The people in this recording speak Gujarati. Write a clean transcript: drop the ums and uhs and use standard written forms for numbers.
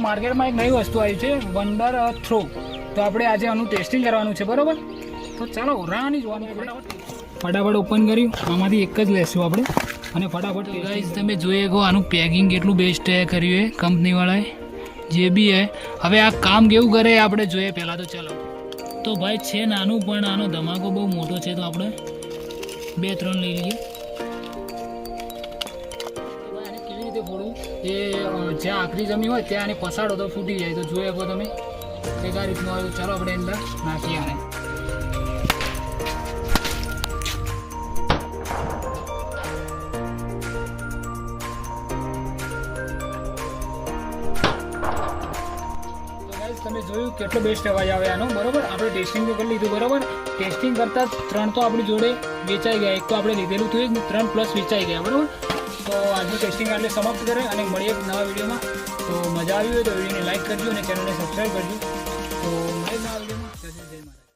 માર્કેટમાં એક નવી વસ્તુ આવી છે વન્ડર થ્રો. તો આપણે આજે આનું ટેસ્ટિંગ કરવાનું છે, બરાબર? તો ચાલો રાની જોવાની ફટાફટ ઓપન કર્યું. આમાંથી એક જ લેશું આપણે અને ફટાફટ ગાઈઝ તમે જોઈએ કહો આનું પેકિંગ કેટલું બેસ્ટ કર્યું છે કંપનીવાળાએ, જે બી હે. હવે આ કામ કેવું કરે આપણે જોઈએ પહેલાં તો. ચાલો તો ભાઈ છે નાનું પણ આનો ધમાકો બહુ મોટો છે, તો આપણે 2-3 લઈ લઈએ. કેવી રીતે ફોડવું એ જ્યાં આખરી જમી હોય ત્યાં આને પસાડો તો ફૂટી જાય. તો જોઈએ કહો તમે એક આ રીતનું આવ્યું. ચાલો આપણે અંદર નાખીએ આને. તમે જોયું કેટલો બેસ્ટ અવાજ આવે આનો, બરાબર? આપણે ટેસ્ટિંગ તો કરી લીધું, બરાબર? ટેસ્ટિંગ કરતાં 3 તો આપણી જોડે વેચાઈ ગયા. એક તો આપણે લીધેલું હતું, 3 પ્લસ વેચાઈ ગયા, બરાબર? તો આજનું ટેસ્ટિંગ આપણે સમાપ્ત કરે અને મળીએ એક નવા વિડીયોમાં. તો મજા આવી હોય તો વિડીયોને લાઈક કરજો અને ચેનલને સબસ્ક્રાઈબ કરજો.